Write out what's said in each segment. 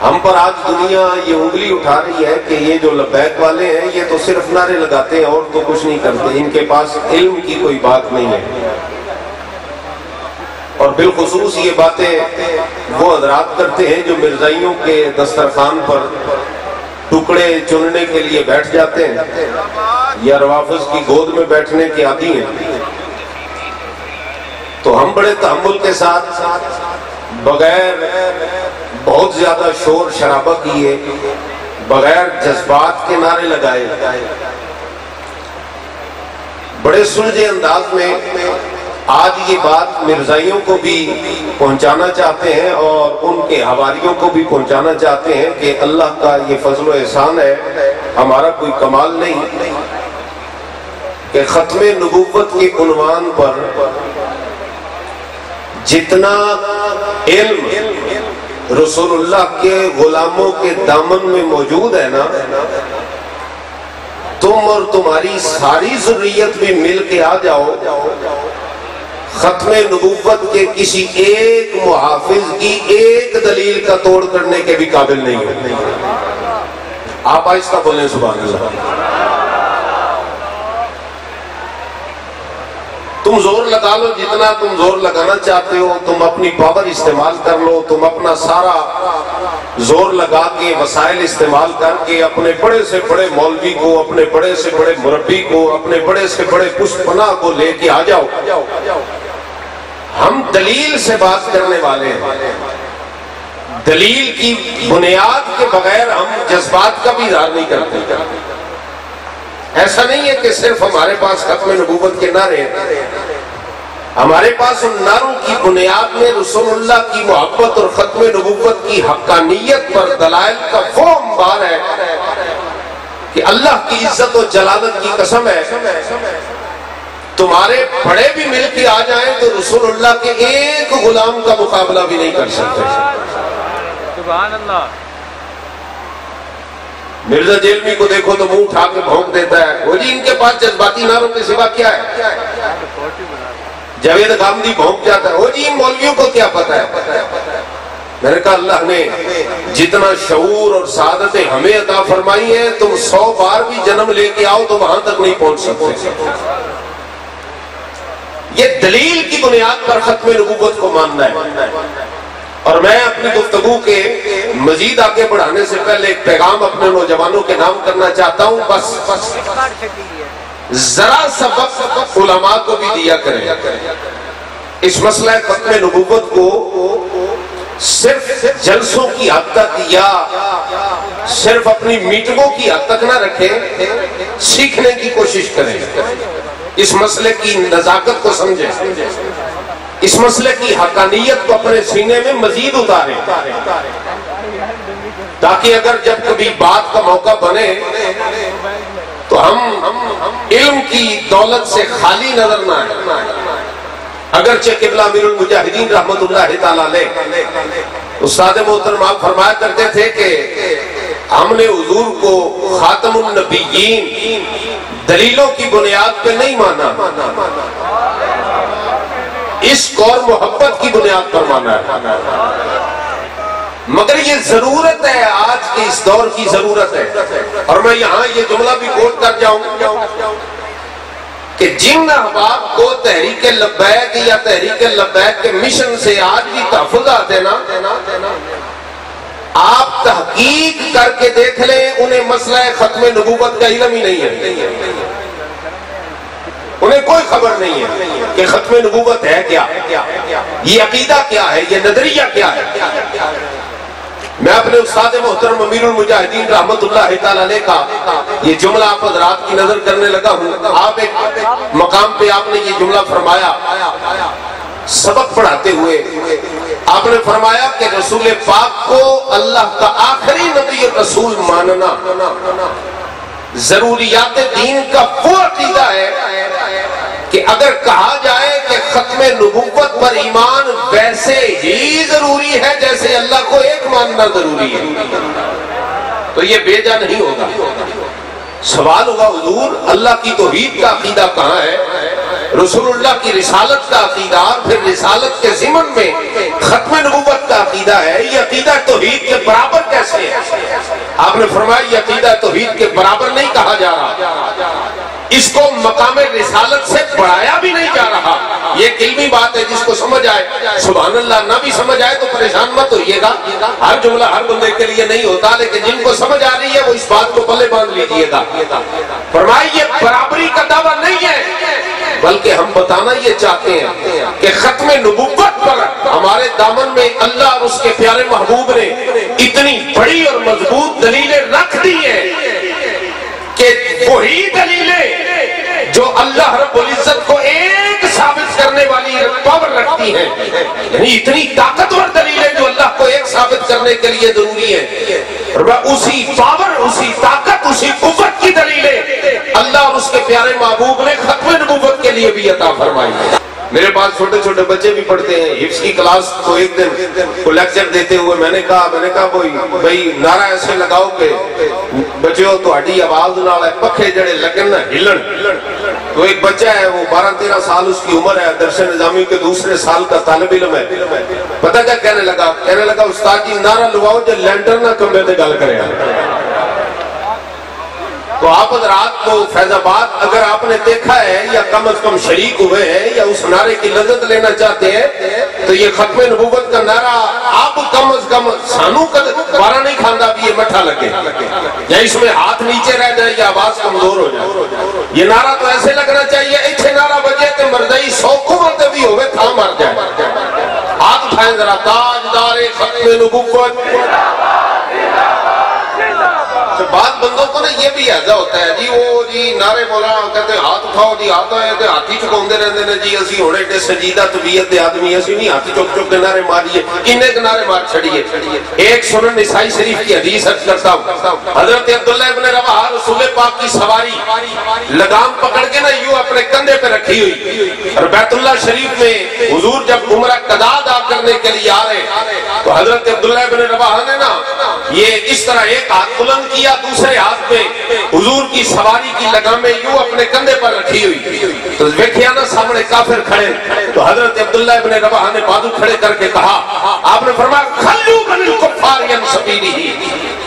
ہم پر آج دنیا یہ انگلی اٹھا رہی ہے کہ یہ جو لبیک والے ہیں یہ تو صرف نعرے لگاتے ہیں اور تو کچھ نہیں کرتے، ان کے پاس علم کی کوئی بات نہیں ہے۔ اور بالخصوص یہ باتیں وہ حضرات کرتے ہیں جو مرزائیوں کے دسترخوان پر ٹکڑے چننے کے لیے بیٹھ جاتے ہیں یا روافظ کی گود میں بیٹھنے کے عادی ہیں۔ تو ہم بڑے تحمل کے ساتھ بغیر بہت زیادہ شور شرابہ کیے، بغیر جذبات کے نعرے لگائے، بڑے سلجھے انداز میں آج یہ بات مرزائیوں کو بھی پہنچانا چاہتے ہیں اور ان کے حواریوں کو بھی پہنچانا چاہتے ہیں کہ اللہ کا یہ فضل و احسان ہے، ہمارا کوئی کمال نہیں کہ ختم نبوت کے عنوان پر جتنا علم رسول اللہ کے غلاموں کے دامن میں موجود ہے نا، تم اور تمہاری ساری ذریت بھی مل کے آ جاؤ، ختم نبوت کے کسی ایک محافظ کی ایک دلیل کا توڑ کرنے کے بھی قابل نہیں ہو۔ آپ آہستہ بولیں سبحان اللہ۔ تم زور لگا لو جتنا تم زور لگانا چاہتے ہو، تم اپنی پاور استعمال کر لو، تم اپنا سارا زور لگا کے وسائل استعمال کر کے اپنے بڑے سے بڑے مولوی کو، اپنے بڑے سے بڑے مربی کو، اپنے بڑے سے بڑے پشت پناہ کو لے کے آ جاؤ۔ ہم دلیل سے بات کرنے والے ہیں، دلیل کی بنیاد کے بغیر ہم جذبات کا بھی اظہار نہیں کرتے۔ ایسا نہیں ہے کہ صرف ہمارے پاس ختم نبوت کے نعرے ہیں، ہمارے پاس ان نعروں کی بنیاد میں رسول اللہ کی محبت اور ختم نبوت کی حقانیت پر دلائل کا وہ انبار ہے کہ اللہ کی عزت و جلالت کی قسم ہے، تمہارے بڑے بھی مل کے آ جائیں تو رسول اللہ کے ایک غلام کا مقابلہ بھی نہیں کر سکتے۔ سبحان اللہ۔ مرزا جیلوی کو دیکھو تو منہ اٹھا کے بھونک دیتا ہے، وہ جی ان کے پاس جذباتی نعروں کے سوا کیا ہے؟ جاوید غامدی بھونک جاتا ہے، وہ جی ان مولویوں کو کیا پتا ہے؟ میں نے کہا اللہ نے جتنا شعور اور سعادتیں ہمیں عطا فرمائی ہیں، تم 100 بار بھی جنم لے کے آؤ تو وہاں تک نہیں پہنچ سکتے۔ یہ دلیل کی بنیاد پر ختم نبوت کو ماننا ہے۔ اور میں اپنی گفتگو کے مزید آگے بڑھانے سے پہلے ایک پیغام اپنے نوجوانوں کے نام کرنا چاہتا ہوں، بس ذرا سا وقت علماء کو بھی دیا کریں۔ اس مسئلہ ختم نبوت کو صرف جلسوں کی حد تک یا صرف اپنی میٹنگوں کی حد تک نہ رکھیں، سیکھنے کی کوشش کریں، اس مسئلے کی نزاکت کو سمجھیں، اس مسئلے کی حقانیت کو اپنے سینے میں مزید اتاریں، تاکہ اگر جب کبھی بات کا موقع بنے تو ہم علم کی دولت سے خالی نظر نہ آئیں۔ اگرچہ قبلہ امیر المجاہدین رحمت اللہ تعالیٰ علیہ استاد محترم آپ فرمایا کرتے تھے کہ ہم نے حضور کو خاتم النبیین دلیلوں کی بنیاد پہ نہیں مانا، عشق اور محبت کی بنیاد پر مانا ہے۔ مگر یہ ضرورت ہے، آج کے اس دور کی ضرورت ہے، اور میں یہاں یہ جملہ بھی کوٹ کر جاؤں کہ جن احباب کو تحریک لبیک یا تحریک لبیک کے مشن سے آج بھی تحفظات ہے نا، آپ تحقیق کر کے دیکھ لیں، انہیں مسئلہ ختم نبوت کا علم ہی نہیں ہے، انہیں کوئی خبر نہیں ہے کہ ختم نبوت ہے کیا، یہ عقیدہ کیا ہے، یہ نظریہ کیا ہے۔ میں اپنے استاد محترم امیر المجاہدین رحمت اللہ تعالیٰ علیہ کا یہ جملہ آپ حضرات کی نظر کرنے لگا ہوں۔ آپ ایک مقام پہ آپ نے یہ جملہ فرمایا، سبق پڑھاتے ہوئے آپ نے فرمایا کہ رسول پاک کو اللہ کا آخری نبی رسول ماننا ضروریات دین کا وہ عقیدہ ہے کہ اگر کہا جائے کہ ختم نبوت پر ایمان ویسے ہی ضروری ہے جیسے اللہ کو ایک ماننا ضروری ہے، تو یہ بیجا نہیں ہوگا۔ سوال ہوگا حضور اللہ کی توحید کا عقیدہ کہاں ہے؟ रसूलुल्लाह की रिसालत का अकीदा, फिर रिसालत के ज़िमन में खत्म नबूवत का अकीदा है, ये अकीदा तौहीद के बराबर कैसे है? आपने फरमाया ये अकीदा तौहीद के बराबर नहीं कहा जा रहा, इसको मकाम रिसालत से बढ़ाया भी नहीं जा रहा। ये एक इल्मी बात है, जिसको समझ आए सुभान अल्लाह, ना भी समझ आए तो परेशान मत होइएगा। हर जुमला हर बंदे के लिए नहीं होता, लेकिन जिनको समझ आ रही है वो इस बात को पल्ले बांध लीजिएगा। फरमाइए ये बराबरी का दावा नहीं है, बल्कि हम बताना ये चाहते हैं कि खत्म नबुव्वत पर हमारे दामन में अल्लाह और उसके प्यारे महबूब ने इतनी बड़ी और मजबूत दलीलें रख दी है कि वही दलीलें जो अल्लाह रब्बुल इज्जत को एक साबित करने वाली पावर रखती हैं, यानी इतनी ताकतवर दलीलें जो अल्लाह को एक साबित करने के लिए जरूरी है, और उसी पावर, उसी ताकत, उसी कुव्वत की दलीलें अल्लाह और उसके प्यारे महबूब ने खत्म नबूवत के लिए भी अता फरमाई है। मेरे पास छोटे छोटे बच्चे भी पढ़ते हैं, हिफ्ज़ की क्लास। तो एक दिन को लेक्चर देते हुए मैंने कहा भाई नारा ऐसे लगाओ कि बच्चों तुम्हारी आवाज नाल पखे जड़े लगन ना हिलन। तो एक बच्चा है, वो 12-13 साल उसकी उम्र है, दर्शन निजामी के दूसरे साल का तालिब इल्म है। पता क्या कहने लगा उस्ताद जी नारा लगाओ जो लैंटर ना कमरे से गल करे। तो आप रात को फैजाबाद अगर आपने देखा है या कम से कम शरीक हुए हैं या उस नारे की लज्जत लेना चाहते हैं, तो ये खत्म नबूवत का नारा आप कम से कम सानू बारा नहीं खांदा भी ये मठा लगे, या इसमें हाथ नीचे रह जाए या आवाज कमजोर हो जाए। ये नारा तो ऐसे लगना चाहिए इतने नारा बजे तो मरदई 100 कुमत भी होवे था मर जाए। हाथ उठाएं जरा, ताजदारे खत्म नबूवत। तो बाद बंदों को ना ये भी ऐसा होता है जी, वो जी नारे बोला कहते हाथ उठाओ जी, हाथ आए हाथी चुकाते रहते हैं जी, असी हुणे एडे संजीदा तबीयत के आदमी असी नहीं हाथ चुक चुक के नारे मारिए, किन्ने के नारे मार छड़िए। एक सुनन निसाई शरीफ की हदीस अर्ज करता हूं, हजरत अब्दुल्लाह इब्न रवाहा रसूल पाक की सवारी लगाम पकड़ के ना यूं अपने कंधे पे रखी हुई, और बैतुल्लाह शरीफ में हुजूर जब उम्रा कदा अदा करने के लिए आ रहे, तो हजरत अब्दुल्लाह इब्न रवाहा ने ना ये इस तरह एक हाथ बुलंद किया, दूसरे हाथ में हुजूर की सवारी की लगामें यूं अपने कंधे पर रखी हुई। तो देखिया ना सामने काफिर खड़े, तो हजरत अब्दुल्लाह इब्न रवाहा ने बाजू खड़े करके कहा, आपने फरमाया खल्लू बनिल कुफ्फार यन सबीलिही,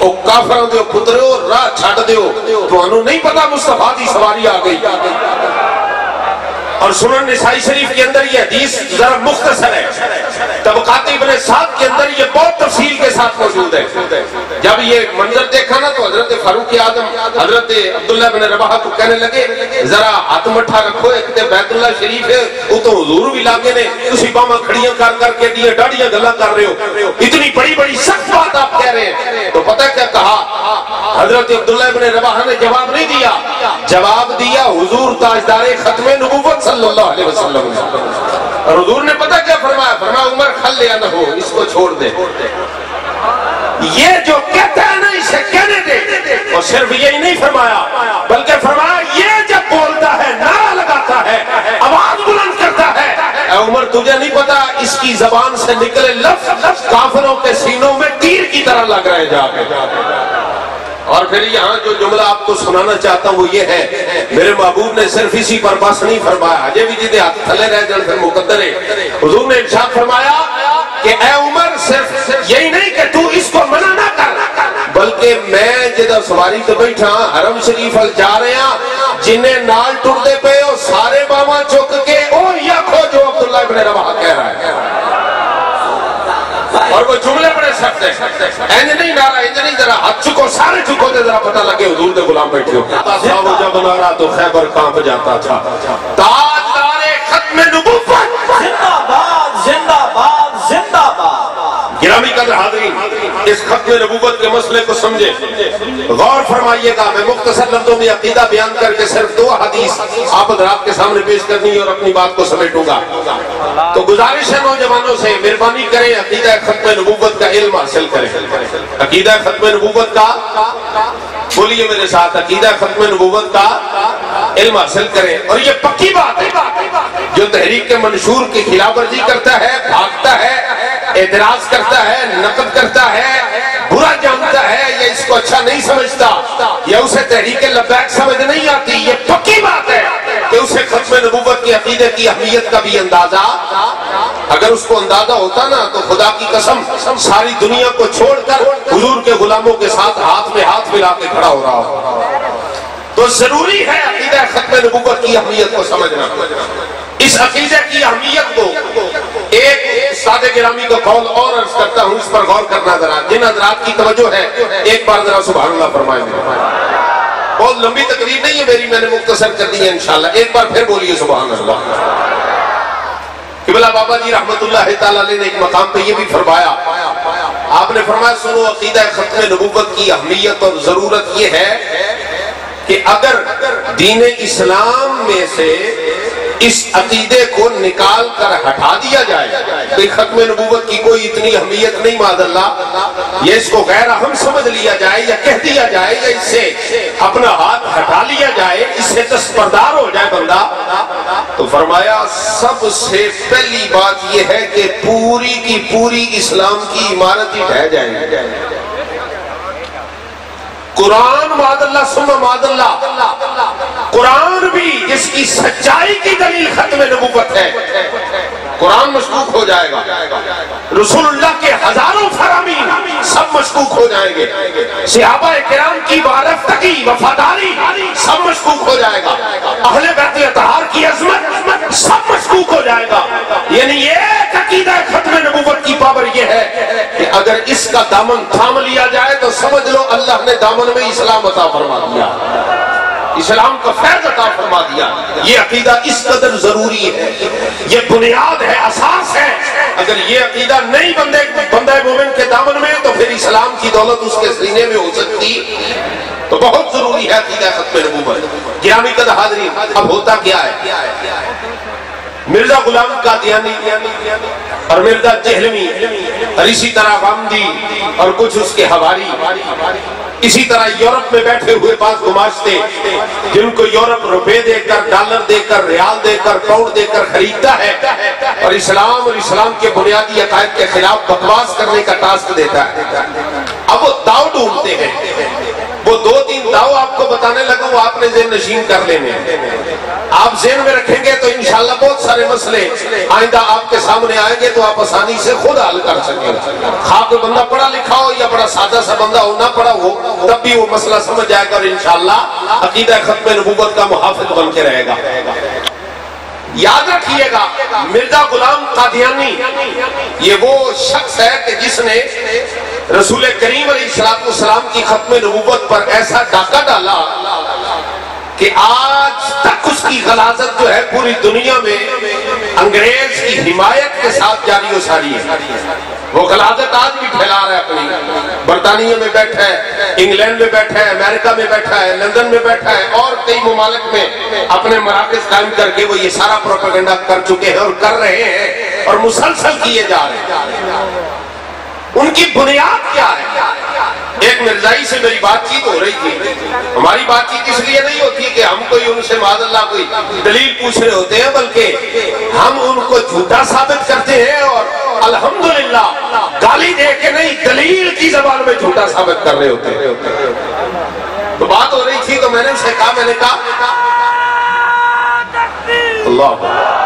ओ काफिरों दे पुत्रो राह छड़ दियो, तुहानू नहीं पता मुस्तफा दी सवारी आ गई। और सुनन निसाई शरीफ के अंदर ये हदीस जरा मुख्तसर है, तबकात इब्न साद के अंदर ये बहुत तफसील के साथ मौजूद है। जब ये मंजर देखा ना, तो हजरत फारूक आदम हजरत अब्दुल्लाह इब्न रवाहा को कहने लगे जरा हाथ मठा रखो, एक ते बैतुल्लाह शरीफ है, वो तो हुजूर भी लागे ने, तुसी बामा खड़ियां कर करके दिए डाढ़ियां गल्लां कर रहे हो, इतनी बड़ी बड़ी सख्त बात आप कह रहे हैं। तो पता क्या कहा हजरत अब्दुल्लाह इब्न रवाहा ने? जवाब नहीं दिया, जवाब दिया हुजूर ताजदारे खत्म नबूवत सल्लल्लाहु अलैहि वसल्लम ने। और हुजूर ने पता क्या फरमाया? फरमाया उमर खल्ले न हो, इसको छोड़ दे, ये जो कहता है ना इसे कहने दे। और सिर्फ यही नहीं फरमाया, बल्कि फरमाया ये जब बोलता है, नारा लगाता है, आवाज बुलंद करता है, उमर तुझे नहीं पता इसकी जबान से निकले लफ्ज काफिरों के सीनों में तीर की तरह लग रहे जाके। और फिर यहाँ जो जुमला आपको सुनाना चाहता हूँ वो ये है, मेरे महबूब ने सिर्फ इसी पर बस नहीं फरमाया, अजय भी जिदे हाथ थले रह जाए फिर मुकद्दर है। हुजूर ने इरशाद फरमाया कि ए उमर सिर्फ यही नहीं कि तू इसको मना ना कर, बल्कि मैं जिदा सवारी तो बैठा हरम शरीफ अल जा रहे हैं, जिन्हें नाल टुरदे पे ओ सारे बावा चुक के ओ आखो जो अब्दुल्लाह इब्न रवाहा कह रहा है। और वो जुमले बड़े सख्त है, इंज नहीं नारा, इंज नहीं, जरा हाथ चुको, सारे चुको, जरा पता लगे हुजूर के गुलाम बैठे हो। जब नारा तो खैबर कांप जाता था। ताजदारे खत्म नबूवत जिंदाबाद जिंदाबाद जिंदाबाद। गिरामी कदर हाज़रीन, इस खत्म नबूवत के मसले को समझे, गौर फरमाइएगा। मैं मुख्तसर लफ्जों में अकीदा बयान करके सिर्फ 2 हदीस आप हज़रात के सामने पेश करनी और अपनी बात को समेटूंगा। तो गुजारिश है नौजवानों से, मेहरबानी करें अकीदा खत्म नबूवत का इल्म हासिल करें। अकीदा खत्म नबूवत का, बोलिए मेरे साथ, अकीदा खत्म नबूवत का इल्म हासिल करें। और ये पक्की बात है, जो तहरीक के मंशूर की खिलाफ वर्जी करता है, भागता है, एतराज करता है, नकद करता है, बुरा जानता है, या इसको अच्छा नहीं समझता, या उसे तहरीक लब्बैक समझ नहीं आती, ये पक्की बात है कि उसे खत्म नबूवत की अकीदे की अहमियत का भी अंदाजा, अगर उसको अंदाजा होता ना तो खुदा की कसम सारी दुनिया को छोड़कर हुजूर के गुलामों के साथ हाथ में हाथ मिला के खड़ा हो रहा हो। तो जरूरी है अकीदा खत्म नबूवत की अहमियत को समझना। इस अकीदे की अहमियत को एक सादे गिरामी का कौल और अर्ज करता हूँ, इस पर गौर करना जरा। जिन हजरात की तवज्जो है एक बार जरा सुभान अल्लाह फरमाएंगे। बहुत लंबी तकरीर नहीं है मेरी, मैंने मुख्तसर कर दी है इंशाल्लाह। एक बार फिर बोलिए सुभान अल्लाह। किबला बाबा जी रहमतुल्लाह तआला अलैह ने एक मकाम पे ये भी फरमाया, आपने फरमाया सुनो अकीदा खत्म नबूवत की अहमियत और जरूरत ये है कि अगर दीन इस्लाम में से इस अकीदे को निकाल कर हटा दिया जाए तो खत्म नबूवत की कोई इतनी अहमियत नहीं मादल्लाह, ये इसको गैर अहम समझ लिया जाए या कह दिया जाए या इससे अपना हाथ हटा लिया जाए, इससे दस्तबरदार हो जाए बंदा, तो फरमाया सबसे पहली बात यह है कि पूरी की पूरी इस्लाम की इमारत ही ढह जाएगी। कुरान मादल्ला सुन्ना मादल्ला, कुरान भी जिसकी सच्चाई की दलील खत्म नबूवत है, कुरान मशकूक हो जाएगा। रसूलुल्लाह के हजारों फरामीन सब मशकूक हो जाएंगे। सहाबा किराम की वारफ्तगी वफादारी सब मशकूक हो जाएगा। अहले बैत अतहार की अजमत सब मशकूक हो जाएगा। यानी एक अकीदा खत्म नबूवत की पावर यह है कि अगर इसका दामन थाम लिया जाए तो समझ लो अल्लाह ने दामन में इस्लाम अता फरमा दिया, इस्लाम का फैज अता फरमा दिया। ये अकीदा इस कदर जरूरी है, ये बुनियाद है, असास है। अगर ये अकीदा नहीं बंदे मोमिन के दामन में तो फिर इस्लाम की दौलत उसके सीने में हो सकती। तो बहुत जरूरी है अकीदा खत्म नबूवत। गिरामी कद हाज़रीन, अब होता क्या है, मिर्जा गुलाम कादियानी और मिर्जा जहलवी और इसी तरह गांधी और कुछ उसके हवारी, इसी तरह यूरोप में बैठे हुए पांच गुमाश्ते जिनको यूरोप रुपए देकर, डॉलर देकर, रियाल देकर, पाउंड देकर खरीदता है और इस्लाम के बुनियादी अकायद के खिलाफ बकवास करने का टास्क देता है। अब वो दाव ढूंढते हैं, वो दो तीन दाव आपको बताने लगा, वो आपने ज़हन नशीन कर लेने। आप ज़हन में रखेंगे तो इंशाल्लाह बहुत सारे मसले आइंदा आपके सामने आएंगे तो आप आसानी से खुद हल कर सकेंगे। खाक बंदा पढ़ा लिखा हो या बड़ा सादा सा बंदा हो, ना पढ़ा हो, तब भी वो मसला समझ जाएगा और इंशाल्लाह अकीदा खत्म नबूवत का मुहाफिज बन के रहेगा। याद रखिएगा, मिर्जा गुलाम कादियानी ये वो शख्स है कि जिसने रसूल करीम अलैहिस्सलाम की खत्म नबूवत पर ऐसा डाका डाला कि आज तक उसकी गलाजत जो है पूरी दुनिया में अंग्रेज की हिमायत के साथ जारी हो सारी है। वो गलाजत आज भी फैला रहा है अपनी। बरतानिया में बैठा है, इंग्लैंड में बैठा है, अमेरिका में बैठा है, लंदन में बैठा है और कई मुमालिक में अपने मराकज़ कायम करके वो ये सारा प्रोपेगेंडा कर चुके हैं और कर रहे हैं और मुसलसल किए जा रहे हैं। उनकी बुनियाद क्या है? एक मिर्जाई से मेरी बातचीत हो रही थी। हमारी बातचीत इसलिए नहीं होती कि हम कोई उनसे माज़अल्लाह कोई दलील पूछ रहे होते हैं, बल्कि हम उनको झूठा साबित करते हैं और अल्हम्दुलिल्लाह गाली दे के नहीं, दलील की ज़बान में झूठा साबित कर रहे होते हैं। तो बात हो रही थी तो मैंने उसे कहा, मैंने कहा अल्लाह